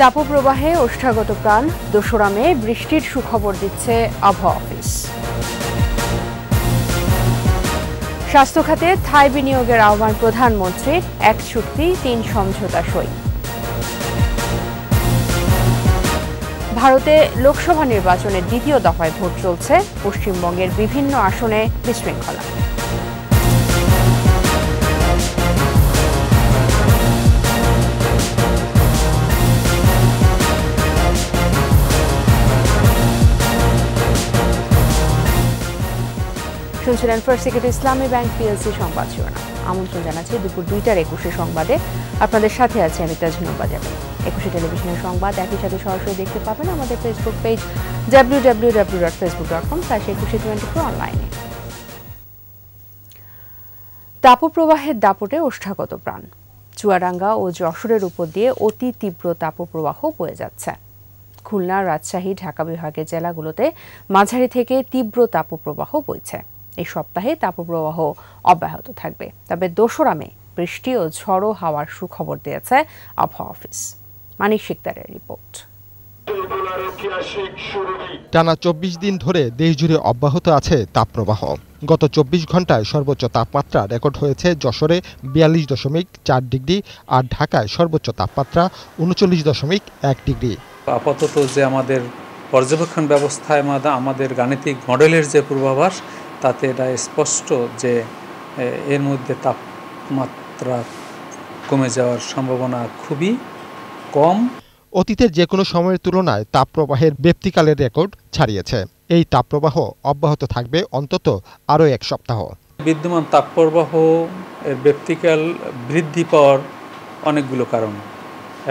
তাপপ্রবাহে ওষ্ঠাগত প্রাণ, ২রা মে বৃষ্টির সুখবর দিচ্ছে আবহাওয়া অফিস। স্বাস্থ্য খাতে থাই বিনিয়োগের আহ্বান প্রধানমন্ত্রীর, ১ চুক্তি ৩ সমঝোতা সই। ভারতে লোকসভা নির্বাচনের দ্বিতীয় দফায় ভোট চলছে, পশ্চিমবঙ্গের বিভিন্ন আসনে বিশৃঙ্খলা। শুনছিলেন ফার্স্ট সিকিউরিটি ইসলামী ব্যাংক পিএলসি সংবাদ শিরোনাম। আমন্ত্রণ জানাচ্ছি দুপুর 2টার 21 সংবাদে। আপনাদের সাথে আছি আমি তাজনুবা জামিল। 21 টেলিভিশনের সংবাদ একই সাথে সরাসরি দেখতে পাবেন আমাদের ফেসবুক পেজ www.facebook.com/2124 অনলাইনে। তাপপ্রবাহের দাপটে ওষ্ঠাগত প্রাণ। চুয়াডাঙ্গা ও যশোরের উপর দিয়ে অতি তীব্র তাপপ্রবাহ বয়ে যাচ্ছে। খুলনা, রাজশাহী, ঢাকা বিভাগের জেলাগুলোতে মাঝারি থেকে তীব্র তাপপ্রবাহ বইছে। এই সপ্তাহে তাপপ্রবাহ অব্যাহত থাকবে, তবে ২রা মে বৃষ্টি ও ঝড়ো হাওয়ার সুখবর দিয়েছে আবহাওয়া অফিস। মানিক শিকদারের রিপোর্ট। টানা ২৪ দিন ধরে দেশজুড়ে অব্যাহত আছে তাপপ্রবাহ। গত ২৪ ঘন্টায় সর্বোচ্চ তাপমাত্রা রেকর্ড হয়েছে যশোরে ৪২.৪ ডিগ্রি আর ঢাকায় সর্বোচ্চ তাপমাত্রা ৩৯.১ ডিগ্রি। আপাতত যে আমাদের পর্যবেক্ষণ ব্যবস্থায় আমাদের গাণিতিক মডেলের যে পূর্বাভাস, তাতে এটা স্পষ্ট যে এর মধ্যে তাপমাত্রা কমে যাওয়ার সম্ভাবনা খুবই কম। অতীতের যে কোনো সময়ের তুলনায় তাপপ্রবাহের ব্যাপ্তিকালের রেকর্ড ছাড়িয়েছে। এই তাপপ্রবাহ অব্যাহত থাকবে অন্তত আরও ১ সপ্তাহ। বিদ্যমান তাপপ্রবাহ এর ব্যাপ্তিকাল বৃদ্ধি পাওয়ার অনেকগুলো কারণ।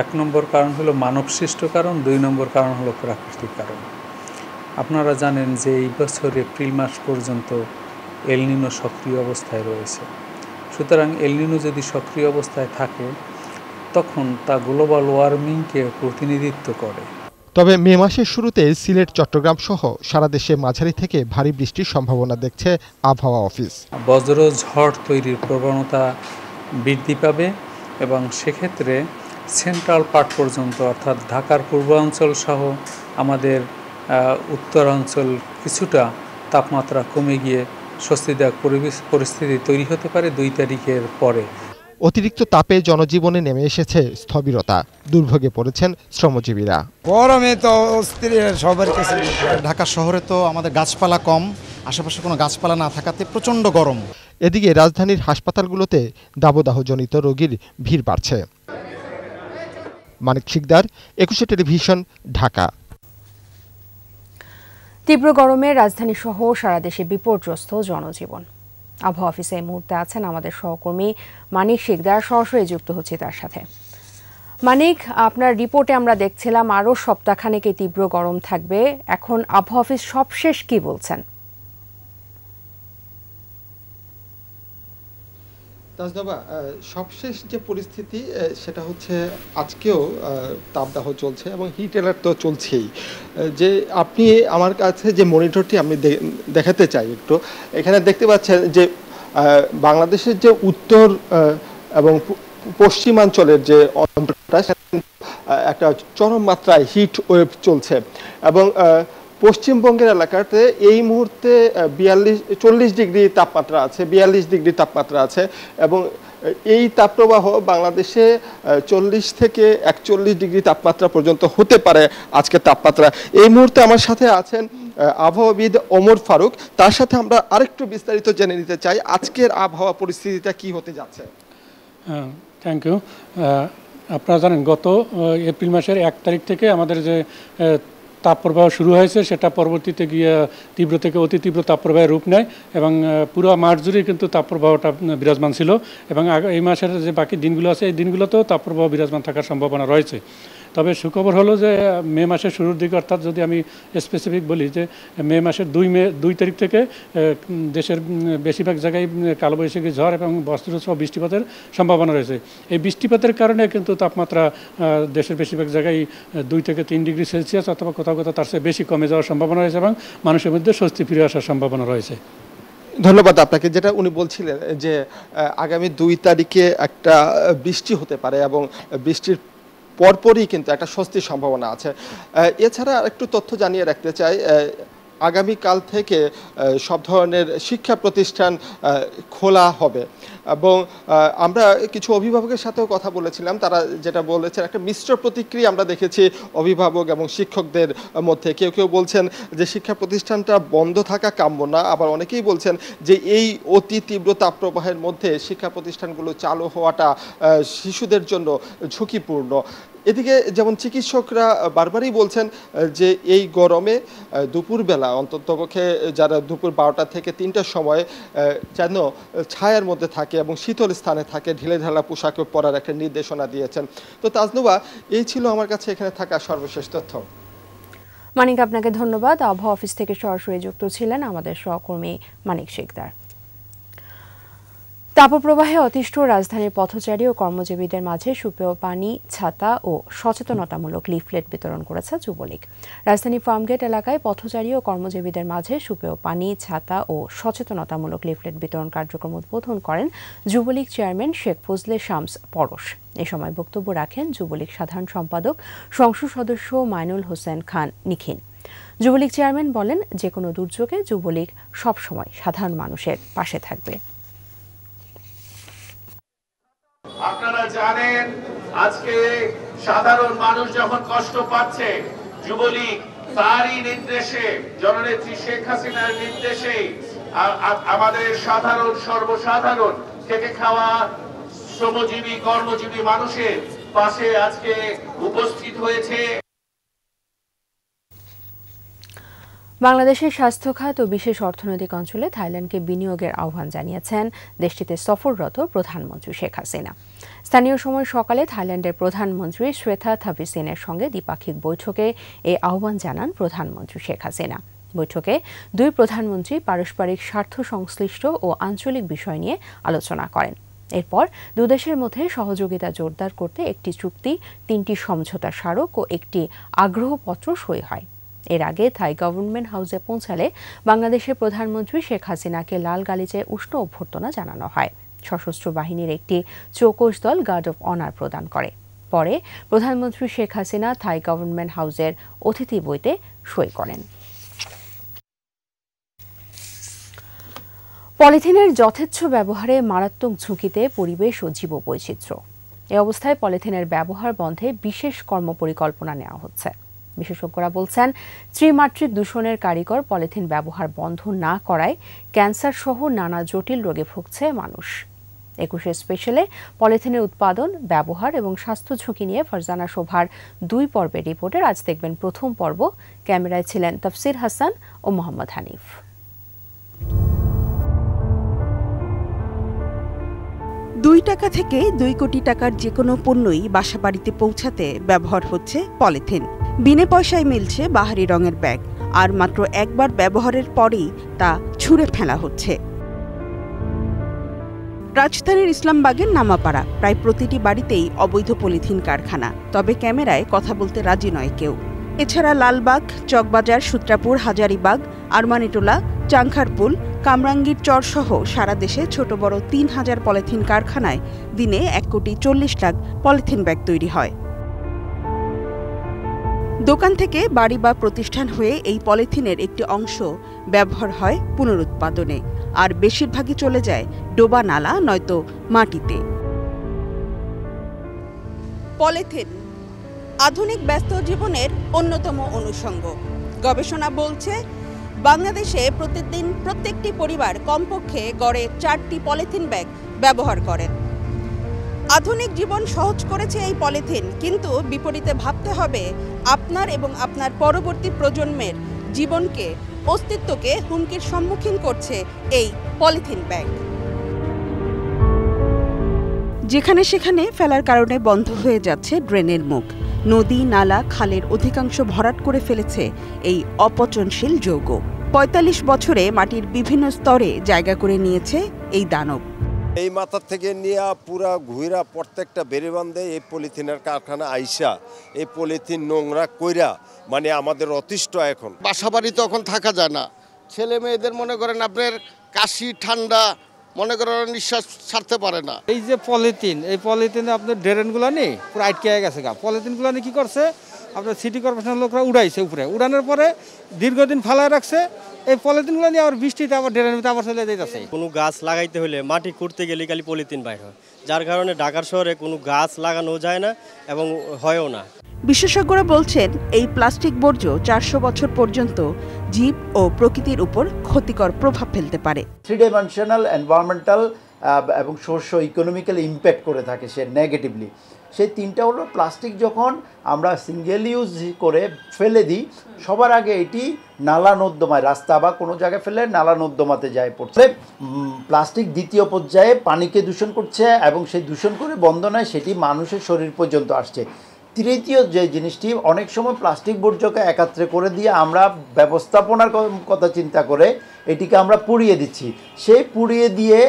১ নম্বর কারণ হলো মানবসৃষ্ট কারণ, ২ নম্বর কারণ হলো প্রাকৃতিক কারণ। আপনারা জানেন যে এই বছর এপ্রিল মাস পর্যন্ত এল নিনো সক্রিয় অবস্থায় রয়েছে। সুতরাং এল নিনো যদি সক্রিয় অবস্থায় থাকে তখন তা গ্লোবাল ওয়ার্মিংকে প্রতিনিধিত্ব করে। তবে মে মাসের শুরুতে সিলেট, চট্টগ্রাম সহ সারা দেশে মাঝারি থেকে ভারী বৃষ্টির সম্ভাবনা দেখছে আবহাওয়া অফিস। বজ্র ঝড় তৈরির প্রবণতা বৃদ্ধি পাবে এবং সেক্ষেত্রে সেন্ট্রাল পার্ট পর্যন্ত অর্থাৎ ঢাকার পূর্বাঞ্চল সহ আমাদের উত্তরাঞ্চল কিছুটা তাপমাত্রা কমে গিয়ে স্বস্তিদায়ক পরিস্থিতি তৈরি হতে পারে ২ তারিখের পরে। অতিরিক্ত তাপে জনজীবনে নেমে এসেছে স্থবিরতা, দুর্ভোগে পড়েছেন শ্রমজীবীরা। গরমে তো সবার কাছে। ঢাকা শহরে তো আমাদের গাছপালা কম, আশেপাশে কোনো গাছপালা না থাকাতে প্রচণ্ড গরম। এদিকে রাজধানীর হাসপাতালগুলোতে দাবদাহজনিত রোগীর ভিড় বাড়ছে। মানিক শিকদার, ২১ টেলিভিশন, ঢাকা। তীব্র গরমে রাজধানী সহ সারা দেশে বিপর্যস্ত জনজীবন। আবহাওয়া অফিসে এই মুহূর্তে আছেন আমাদের সহকর্মী মানিক শিকদার, সরাসরি যুক্ত হচ্ছে তার সাথে। মানিক, আপনার রিপোর্টে আমরা দেখছিলাম আরও সপ্তাহখানেক এই তীব্র গরম থাকবে। এখন আবহাওয়া অফিস সবশেষ কি বলছেন? তাজনবা, সবশেষ যে পরিস্থিতি সেটা হচ্ছে আজকেও তাপদাহ চলছে এবং হিট অ্যালার্ট তো চলছেই। যে আপনি আমার কাছে যে মনিটরটি আমি দেখাতে চাই একটু, এখানে দেখতে পাচ্ছেন যে বাংলাদেশের যে উত্তর এবং পশ্চিমাঞ্চলের যে অঞ্চলটা একটা চরম মাত্রায় হিট ওয়েভ চলছে এবং পশ্চিমবঙ্গের এলাকাতে এই মুহূর্তে 40 ডিগ্রি তাপমাত্রা আছে, 42 ডিগ্রি তাপমাত্রা আছে এবং এই তাপপ্রবাহ বাংলাদেশে 40 থেকে 41 ডিগ্রি তাপমাত্রা পর্যন্ত হতে পারে আজকের তাপমাত্রা। এই মুহূর্তে আমার সাথে আছেন আবহাওয়াবিদ ওমর ফারুক, তার সাথে আমরা আরেকটু বিস্তারিত জেনে নিতে চাই আজকের আবহাওয়া পরিস্থিতিটা কি হতে যাচ্ছে। Thank you. আপনারা জানেন গত এপ্রিল মাসের ১ তারিখ থেকে আমাদের যে তাপপ্রবাহ শুরু হয়েছে সেটা পরবর্তীতে গিয়ে তীব্র থেকে অতি তীব্র তাপপ্রবাহের রূপ নেয় এবং পুরো মাস জুড়েই কিন্তু তাপপ্রবাহটা বিরাজমান ছিল এবং এই মাসের যে বাকি দিনগুলো আছে এই দিনগুলোতেও তাপপ্রবাহ বিরাজমান থাকার সম্ভাবনা রয়েছে। তবে সুখবর হলো যে মে মাসের শুরুর দিকে, অর্থাৎ যদি আমি স্পেসিফিক বলি যে মে মাসের ২ তারিখ থেকে দেশের বেশিরভাগ জায়গায় কালবৈশাখী ঝড় এবং বজ্রসহ বৃষ্টিপাতের সম্ভাবনা রয়েছে। এই বৃষ্টিপাতের কারণে কিন্তু তাপমাত্রা দেশের বেশিরভাগ জায়গায় ২ থেকে ৩ ডিগ্রি সেলসিয়াস অথবা কোথাও কোথাও তার চেয়ে বেশি কমে যাওয়ার সম্ভাবনা রয়েছে এবং মানুষের মধ্যে স্বস্তি ফিরে আসার সম্ভাবনা রয়েছে। ধন্যবাদ আপনাকে। যেটা উনি বলছিলেন যে আগামী ২ তারিখে একটা বৃষ্টি হতে পারে এবং বৃষ্টির পরপরই কিন্তু একটা স্বস্তির সম্ভাবনা আছে। এছাড়া একটু তথ্য জানিয়ে রাখতে চাই, আগামীকাল থেকে সব ধরনের শিক্ষা প্রতিষ্ঠান খোলা হবে এবং আমরা কিছু অভিভাবকের সাথেও কথা বলেছিলাম, তারা যেটা বলেছেন একটা মিশ্র প্রতিক্রিয়া আমরা দেখেছি অভিভাবক এবং শিক্ষকদের মধ্যে। কেউ কেউ বলছেন যে শিক্ষা প্রতিষ্ঠানটা বন্ধ থাকা কাম্য না, আবার অনেকেই বলছেন যে এই অতি তীব্র তাপপ্রবাহের মধ্যে শিক্ষা প্রতিষ্ঠানগুলো চালু হওয়াটা শিশুদের জন্য ঝুঁকিপূর্ণ। এদিকে যেমন চিকিৎসকরা বারবারই বলছেন যে এই গরমে দুপুরবেলা অন্ততপক্ষে যারা দুপুর 12টা থেকে 3টার সময় যেন ছায়ার মধ্যে থাকে এবং শীতল স্থানে থাকে, ঢিলেঢালা পোশাক পরার একটা নির্দেশনা দিয়েছেন। তো তাজনুবা, এই ছিল আমার কাছে এখানে থাকা সর্বশেষ তথ্য। মানিক, আপনাকে ধন্যবাদ। আবহাওয়া অফিস থেকে সরাসরি যুক্ত ছিলেন আমাদের সহকর্মী মানিক শিকদার। তাপপ্রবাহে অতিষ্ঠ রাজধানীর পথচারী ও কর্মজীবীদের মাঝে সুপেয় পানি, ছাতা ও সচেতনতামূলক লিফলেট বিতরণ করেছে যুবলীগ। রাজধানী ফার্মগেট এলাকায় পথচারী ও কর্মজীবীদের মাঝে সুপেয় পানি, ছাতা ও সচেতনতামূলক লিফলেট বিতরণ কার্যক্রম উদ্বোধন করেন যুবলীগ চেয়ারম্যান শেখ ফজলে শামস পরশ। এ সময় বক্তব্য রাখেন যুবলীগ সাধারণ সম্পাদক সংসদ সদস্য মাইনুল হোসেন খান নিখিন। যুবলীগ চেয়ারম্যান বলেন, যে কোনো দুর্যোগে যুবলীগ সবসময় সাধারণ মানুষের পাশে থাকবে। আপনারা জানেন আজকে সাধারণ মানুষ যখন কষ্ট পাচ্ছে, যুবলীগ তারই নির্দেশে, জননেত্রী শেখ হাসিনার নির্দেশে আমাদের সাধারণ সর্বসাধারণ খেটে খাওয়া শ্রমজীবী কর্মজীবী মানুষের পাশে আজকে উপস্থিত হয়েছে। বাংলাদেশের স্বাস্থ্য খাত ও বিশেষ অর্থনৈতিক অঞ্চলে থাইল্যান্ডকে বিনিয়োগের আহ্বান জানিয়েছেন দেশটিতে সফররত প্রধানমন্ত্রী শেখ হাসিনা। স্থানীয় সময় সকালে থাইল্যান্ডের প্রধানমন্ত্রী শ্বেতা থাভিসিনের সঙ্গে দ্বিপাক্ষিক বৈঠকে এই আহ্বান জানান প্রধানমন্ত্রী শেখ হাসিনা। বৈঠকে দুই প্রধানমন্ত্রী পারস্পরিক স্বার্থ সংশ্লিষ্ট ও আঞ্চলিক বিষয় নিয়ে আলোচনা করেন। এরপর দুদেশের মধ্যে সহযোগিতা জোরদার করতে একটি চুক্তি, 3টি সমঝোতা স্মারক ও একটি আগ্রহপত্র সই হয়। এর আগে থাই গভর্নমেন্ট হাউসে পৌঁছালে বাংলাদেশের প্রধানমন্ত্রী শেখ হাসিনাকে লাল গালিচে উষ্ণ অভ্যর্থনা জানানো হয়। সশস্ত্র বাহিনীর একটি চৌকস দল গার্ড অব অনার প্রদান করে। পরে প্রধানমন্ত্রী শেখ হাসিনা থাই গভর্নমেন্ট হাউসের অতিথি বইতে সই করেন। পলিথিনের যথেচ্ছ ব্যবহারে মারাত্মক ঝুঁকিতে পরিবেশ ও জীববৈচিত্র্য। এ অবস্থায় পলিথিনের ব্যবহার বন্ধে বিশেষ কর্মপরিকল্পনা নেওয়া হচ্ছে। বিশেষজ্ঞরা বলছেন, ত্রিমাত্রিক দূষণের কারিগর পলিথিন ব্যবহার বন্ধ না করায় ক্যান্সার সহ নানা জটিল রোগে ভুগছে মানুষ। 21 স্পেশালে পলিথিনের উৎপাদন, ব্যবহার এবং স্বাস্থ্য ঝুঁকি নিয়ে ফারজানা শোভার 2 পর্বের রিপোর্টের আজ দেখবেন প্রথম পর্ব। ক্যামেরায় ছিলেন তফসির হাসান ও মোহাম্মদ হানিফ। 2 টাকা থেকে 2 কোটি টাকার যে কোনো পণ্যই বাসাবাড়িতে পৌঁছাতে ব্যবহার হচ্ছে পলিথিন। বিনে পয়সায় মিলছে বাহারি রঙের ব্যাগ, আর মাত্র একবার ব্যবহারের পরেই তা ছুঁড়ে ফেলা হচ্ছে। রাজধানীর ইসলামবাগের নামাপাড়া প্রায় প্রতিটি বাড়িতেই অবৈধ পলিথিন কারখানা, তবে ক্যামেরায় কথা বলতে রাজি নয় কেউ। এছাড়া লালবাগ, চকবাজার, সূত্রাপুর, হাজারীবাগ, আরমানিটোলা, চাংখারপুল, কামরাঙ্গীর চর সহ সারা দেশে ছোট বড় 3000 পলিথিন কারখানায় দিনে 1,40,00,000 পলিথিন ব্যাগ তৈরি হয়। দোকান থেকে বাড়ি বা প্রতিষ্ঠান হয়ে এই পলিথিনের একটি অংশ ব্যবহার হয় পুনরুৎপাদনে, আর বেশিরভাগই চলে যায় ডোবা নালা নয়তো মাটিতে। পলিথিন আধুনিক ব্যস্ত জীবনের অন্যতম অনুষঙ্গ। গবেষণা বলছে, বাংলাদেশে প্রতিদিন প্রত্যেকটি পরিবার কমপক্ষে গড়ে 4টি পলিথিন ব্যাগ ব্যবহার করেন। আধুনিক জীবন সহজ করেছে এই পলিথিন, কিন্তু বিপরীতে ভাবতে হবে আপনার এবং আপনার পরবর্তী প্রজন্মের জীবনকে, অস্তিত্বকে হুমকির সম্মুখীন করছে এই পলিথিন ব্যাগ। যেখানে সেখানে ফেলার কারণে বন্ধ হয়ে যাচ্ছে ড্রেনের মুখ। নদী, নালা, খালের অধিকাংশ ভরাট করে ফেলেছে এই অপচনশীল যৌগ। 45 বছরে মাটির বিভিন্ন স্তরে জায়গা করে নিয়েছে এই দানব। এই মাথার থেকে নিয়ে পুরা ঘুরা প্রত্যেকটা বেড়েবান্ধে এই পলিথিনের কারখানা আইসা এই পলিথিন নোংরা কইরা মানে আমাদের অতিষ্ঠ। এখন বাসা বাড়ি তখন থাকা যায় না, ছেলে মেয়েদের মনে করেন আপনার কাশি, ঠান্ডা, মনে করেন নিঃশ্বাস ছাড়তে পারে না। এই যে পলিথিন, এই পলিথিনে আপনার ড্রেনগুলো নেই পুরো আটকে গেছে গা। পলিথিনগুলো নিয়ে কী করছে আপনার সিটি কর্পোরেশনের লোকরা উড়াইছে, উপরে উড়ানোর পরে দীর্ঘদিন ফালায় রাখছে। এই পলিথিনগুলো নিয়ে আবার বৃষ্টিতে আবার ড্রেনের ভিতরে আবার চলে যাইতেছে। কোনো গাছ লাগাইতে হলে মাটি খুঁড়তে গেলে খালি পলিথিন বাইর হয়, যার কারণে ঢাকার শহরে কোনো গাছ লাগানো যায় না এবং হয়ও না। বিশেষজ্ঞরা বলছেন এই প্লাস্টিক বর্জ্য 400 বছর পর্যন্ত জীব ও প্রকৃতির উপর ক্ষতিকর প্রভাব ফেলতে পারে। 3 ডাইমেনশনাল এনভায়রনমেন্টাল এবং সোশ্য ইকোনমিক্যাল ইম্প্যাক্ট করে থাকে সে নেগেটিভলি। সেই তিনটা হলো প্লাস্টিক যখন আমরা সিঙ্গেল ইউজ করে ফেলে দিই, সবার আগে এটি নালা নর্দমায়, রাস্তা বা কোনো জায়গায় ফেলে নালা নর্দমাতে যায় পড়ছে। প্লাস্টিক দ্বিতীয় পর্যায়ে পানিকে দূষণ করছে এবং সেই দূষণ করে বন্ধ নয়, সেটি মানুষের শরীর পর্যন্ত আসছে। তৃতীয় যে জিনিসটি, অনেক সময় প্লাস্টিক বর্জ্যকে একত্রে করে দিয়ে আমরা ব্যবস্থাপনার কথা চিন্তা করে এটিকে আমরা পুড়িয়ে দিচ্ছি। সেই পুড়িয়ে দিয়ে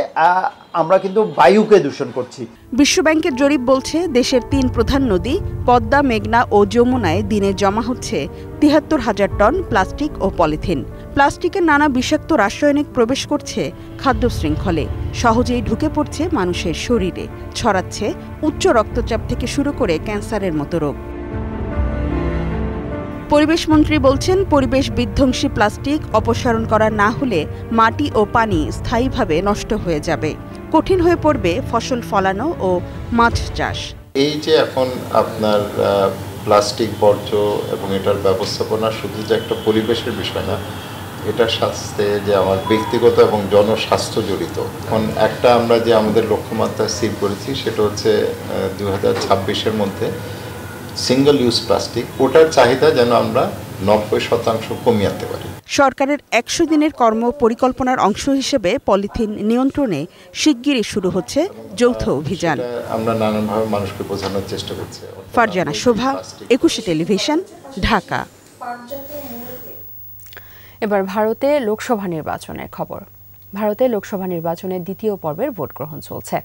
আমরা কিন্তু বায়ুকে দূষণ করছি। বিশ্বব্যাংকের জরিপ বলছে দেশের 3 প্রধান নদী পদ্মা, মেঘনা ও যমুনায় দিনে জমা হচ্ছে ৭৩,০০০ টন প্লাস্টিক ও পলিথিন। প্লাস্টিকের নানা বিষাক্ত রাসায়নিক প্রবেশ করছে খাদ্য শৃঙ্খলে, সহজেই ঢুকে পড়ছে মানুষের শরীরে, ছড়াচ্ছে উচ্চ রক্তচাপ থেকে শুরু করে ক্যান্সারের মতো রোগ। পরিবেশমন্ত্রী বলছেন, পরিবেশ বিধ্বংসী প্লাস্টিক অপসারণ করা না হলে মাটি ও পানি স্থায়ীভাবে নষ্ট হয়ে যাবে, কঠিন হয়ে পড়বে ফসল ফলানো ও মাছ চাষ। এই যে এখন আপনার প্লাস্টিক বর্জ্য এবং এটার ব্যবস্থাপনা শুধু যে একটা পরিবেশের বিষয় না, এটার সাথে যে আমার ব্যক্তিগত এবং জনস্বাস্থ্য জড়িত। এখন একটা আমরা যে আমাদের লক্ষ্যমাত্রা স্থির করেছি সেটা হচ্ছে 2026-এর মধ্যে সিঙ্গেল ইউজ প্লাস্টিক, ওটার চাহিদা যেন আমরা 90% কমিয়ে আনতে পারি। সরকারের 100 দিনের কর্ম পরিকল্পনার অংশ হিসেবে পলিথিন নিয়ন্ত্রণে শিগগিরই শুরু হচ্ছে যৌথ অভিযান। আমরা নানানভাবে মানুষকে বোঝানোর চেষ্টা করছি। ফারজানা শোভা, 21 টেলিভিশন, ঢাকা। এবার ভারতে লোকসভা নির্বাচনের খবর। ভারতে লোকসভা নির্বাচনের দ্বিতীয় পর্বের ভোট গ্রহণ চলছে।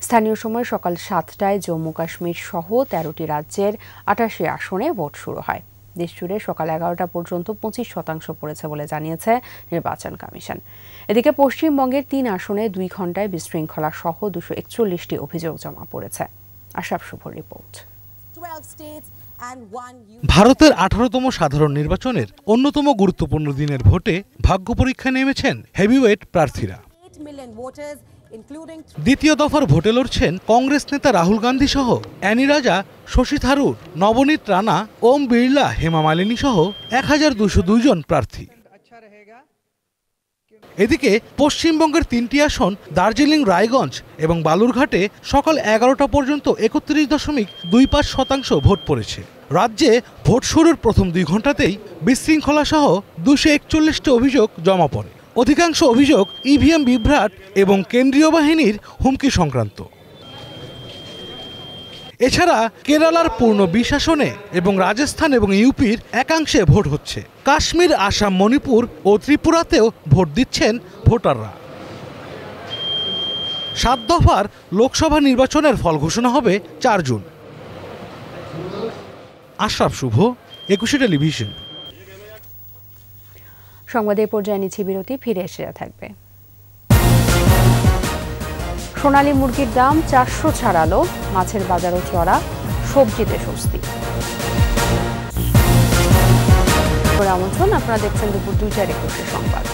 স্থানীয় সময় সকাল 7টায় জম্মু কাশ্মীর সহ 13টি রাজ্যের 88 আসনে ভোট শুরু হয়। দেশজুড়ে সকাল 11টা পর্যন্ত 25% পড়েছে বলে জানিয়েছে নির্বাচন কমিশন। এদিকে পশ্চিমবঙ্গের 3 আসনে 2 ঘণ্টায় বিশৃঙ্খলা সহ 241টি অভিযোগ জমা পড়েছে। আশরাফ শুভর রিপোর্ট। ভারতের 18তম সাধারণ নির্বাচনের অন্যতম গুরুত্বপূর্ণ দিনের ভোটে ভাগ্য পরীক্ষায় নেমেছেন হেভিওয়েট প্রার্থীরা। দ্বিতীয় দফার ভোটে লড়ছেন কংগ্রেস নেতা রাহুল গান্ধী সহ অ্যানি রাজা, শশী থারুর, নবনীত রানা, ওম বিড়লা, হেমা মালিনী সহ 1202 জন প্রার্থী। এদিকে পশ্চিমবঙ্গের 3টি আসন দার্জিলিং, রায়গঞ্জ এবং বালুরঘাটে সকাল 11টা পর্যন্ত 31.25% ভোট পড়েছে। রাজ্যে ভোট শুরুর প্রথম 2 ঘণ্টাতেই বিশৃঙ্খলা সহ 241টি অভিযোগ জমা পড়ে। অধিকাংশ অভিযোগ ইভিএম বিভ্রাট এবং কেন্দ্রীয় বাহিনীর হুমকি সংক্রান্ত। এছাড়া কেরালার পূর্ণ 20 আসনে এবং রাজস্থান এবং ইউপির একাংশে ভোট হচ্ছে। কাশ্মীর, আসাম, মণিপুর ও ত্রিপুরাতেও ভোট দিচ্ছেন ভোটাররা। 7 দফার লোকসভা নির্বাচনের ফল ঘোষণা হবে 4 জুন। আশরাফ শুভ, 21 টেলিভিশন। সংবাদের পর্যায়ে নিচ্ছি বিরতি, ফিরে এসে থাকবে। সোনালী মুরগির দাম 400 ছাড়ালো, মাছের বাজারও চড়া, সবজিতে স্বস্তি। আমন্ত্রণ, আপনারা দেখছেন দুপুর 2টার 21 সংবাদ।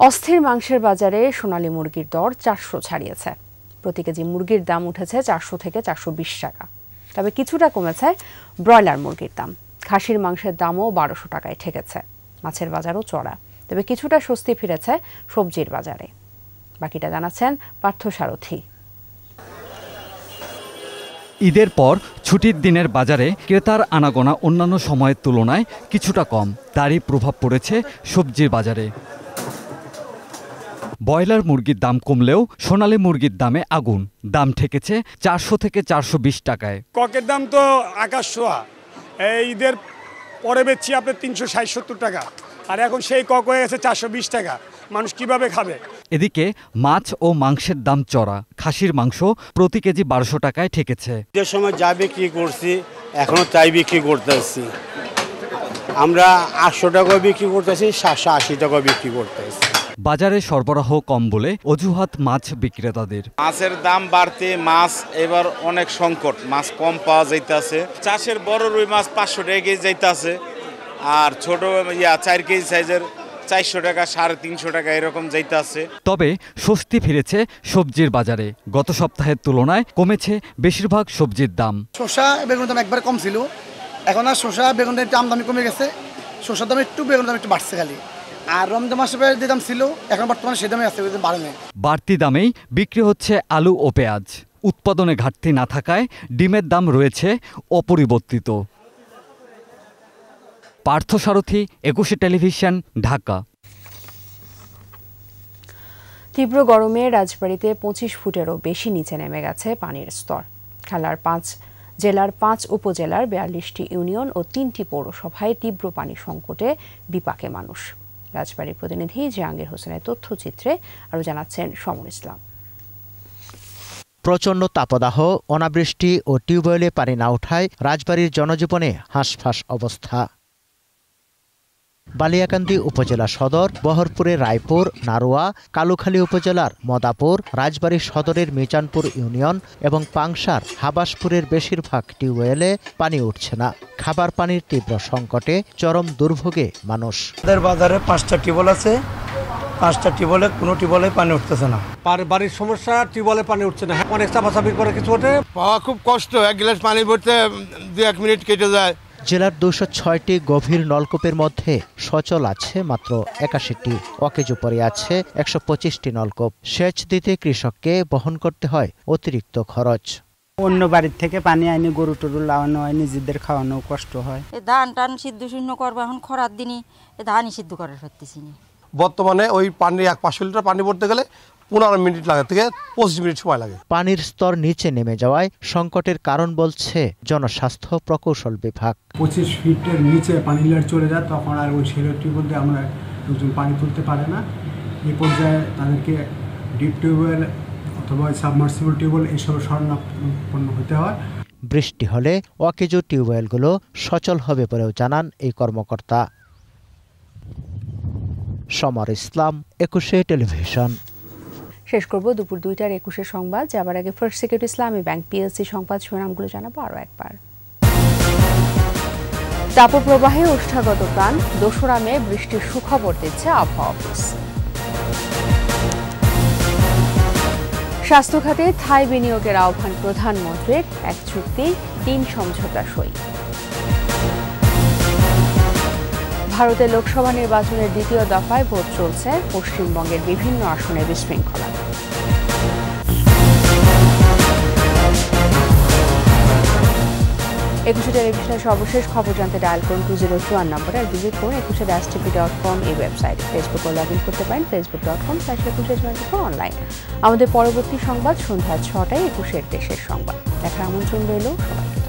অস্থির মাংসের বাজারে সোনালী মুরগির দর 400 ছাড়িয়েছে। প্রতি কেজি মুরগির দাম উঠেছে 400 থেকে 420 টাকা। তবে কিছুটা কমেছে ব্রয়লার মুরগির দাম। খাসির মাংসের দামও 1200 টাকায় ঠেকেছে। মাছের বাজারও চড়া, তবে কিছুটা স্বস্তি ফিরেছে সবজির বাজারে। বাকিটা জানাচ্ছেন পার্থ সারথী। ঈদের পর ছুটির দিনের বাজারে ক্রেতার আনাগোনা অন্যান্য সময়ের তুলনায় কিছুটা কম, তারই প্রভাব পড়েছে সবজির বাজারে। ব্রয়লার মুরগির দাম কমলেও সোনালী মুরগির দামে আগুন। দাম ঠেকেছে 400 থেকে 420 টাকায়। ককের দাম তো আকাশ ছোঁয়া। এই ঈদের পরে বেচছি আপনার 360-70 টাকা, আর এখন সেই কক হয়ে গেছে 420 টাকা। মানুষ কিভাবে খাবে? এদিকে মাছ ও মাংসের দাম চড়া। খাসির মাংস প্রতি কেজি 1200 টাকায় ঠেকেছে। যে সময় যা বিক্রি করছি এখনো তাই বিক্রি করতেছি। আমরা 800 টাকায় বিক্রি করতেছি, 780 টাকায় বিক্রি করতেছি। বাজারে সরবরাহ কম বলে অজুহাত মাছ বিক্রেতাদের। মাছের দাম বাড়তে মাছ এবার অনেক সংকট, মাছ কম পাওয়া যাইতেছে। চাষের বড় রুই মাছ 500 টাকা কেজি যাইতেছে, আর ছোট 4 কেজি সাইজের 400 টাকা 350 টাকা এরকম যাইতেছে। তবে স্বস্তি ফিরেছে সবজির বাজারে। গত সপ্তাহের তুলনায় কমেছে বেশিরভাগ সবজির দাম। শসা বেগুনের দাম একবার কম ছিল, এখন আর শসা বেগুনের দাম কমে গেছে। শসার দাম একটু, বেগুনের দাম একটু বাড়ছে খালি। আর রমজান মাসে যে দাম ছিল এখন বর্তমানে সে দামে আছে, বাড়ে নেই। বাড়তি দামেই বিক্রি হচ্ছে আলু ও পেঁয়াজ। উৎপাদনে ঘাটতি না থাকায় ডিমের দাম রয়েছে অপরিবর্তিত। পার্থসারথী, 21 টেলিভিশন, ঢাকা। তীব্র গরমে রাজবাড়ীতে 25 ফুটেরও বেশি নিচে নেমে গেছে পানির স্তর। জেলার 5 উপজেলার 42টি ইউনিয়ন ও 3টি পৌরসভায় তীব্র পানি সংকটে বিপাকে মানুষ। রাজবাড়ীর প্রতিনিধি জাহাঙ্গীর হোসেনের তথ্যচিত্রে আরও জানাচ্ছেন সমর ইসলাম। প্রচণ্ড তাপদাহ, অনাবৃষ্টি ও টিউবওয়েলে পানি না ওঠায় রাজবাড়ীর জনজীবনে হাঁসফাঁস অবস্থা। বালিয়াকান্দি উপজেলা সদর, বহরপুরের রায়পুর, নারোয়া, কালুখালী উপজেলার মদাপুর, রাজবাড়ী সদরের মিচানপুর ইউনিয়ন এবং পাংশার হাবাসপুরের বেশিরভাগ টিউবওয়েলে পানি উঠছে না। খাবার পানির তীব্র সংকটে চরম দুর্ভোগে মানুষ। আমাদের বাজারে 5টা টিউবওয়েল আছে, 5টা টিউবওয়েলে কোনো টিউবওয়েলে পানি উঠতেছে না। বাড়ির সমস্যা, টিউবওয়েলে পানি উঠছে না, অনেক চাপাচাপি করে কিছু ওঠে, পাওয়া খুব কষ্ট। 1 গ্লাস পানি ভরতে 2-1 মিনিট কেটে যায়। জেলার 206টি গভীর নলকূপের মধ্যে সচল আছে মাত্র 81টি, অকেজো পড়ে আছে 125টি নলকূপ। সেচ দিতে কৃষককে বহন করতে হয় অতিরিক্ত খরচ। অন্য বাড়ির থেকে পানি আনি গরু টরু লাগানো হয়, নিজেদের খাওয়ানো কষ্ট হয়। ধান টান সিদ্ধ শূন্য করবো, এখন খরার দিনই ধানই সিদ্ধ করার সত্যি। বর্তমানে ওই পানি 500 লিটার পানি ভরতে গেলে 15 মিনিট লাগে থেকে 25 মিনিট সময় লাগে। পানির স্তর নিচে নেমে যাওয়ায় সংকটের কারণ বলছে জনস্বাস্থ্য প্রকৌশল বিভাগ। 25 ফিটের নিচে পানি লেয়ার চলে যায়, তখন আর ওই সেলের মধ্যে আমরা একজন পানি তুলতে পারে না। এই পর্যায়ে তাদেরকে ডিপ টিউবওয়েল অথবা সাবমার্সিবল টিউবওয়েল এসব শরণাপন্ন হতে হয়। বৃষ্টি হলে অকেজো টিউবওয়েলগুলো সচল হবে বলেও জানান এই কর্মকর্তা। সমর ইসলাম, 21 টেলিভিশন। শেষ করব দুপুর 2টার 21 সংবাদ। যাবার আগে ফার্স্ট সিকিউরিটি ইসলামী ব্যাংক পিএলসি সংবাদ শিরোনামগুলো জানাবো আরও একবার। তাপপ্রবাহে ওষ্ঠাগত প্রাণ, 2রা মে বৃষ্টির সুখবর দিচ্ছে আবহাওয়া অফিস। স্বাস্থ্য খাতে থাই বিনিয়োগের আহ্বান প্রধানমন্ত্রীর, 1 চুক্তি 3 সমঝোতা সই। ভারতের লোকসভা নির্বাচনের 2য় দফায় ভোট চলছে, পশ্চিমবঙ্গের বিভিন্ন আসনে বিশৃঙ্খলা। একুশে টেলিভিশনের সর্বশেষ খবর জানতে ডায়াল করুন 2021 নম্বরে, আর ভিজিট করুন 21-tv.com এই ওয়েবসাইটে। ফেসবুকে লগ ইন করতে পারেন facebook.com/2124 অনলাইন। আমাদের পরবর্তী সংবাদ সন্ধ্যা 6টায় 21 দেশের সংবাদ দেখার আমন্ত্রণ রইল সবাইকে।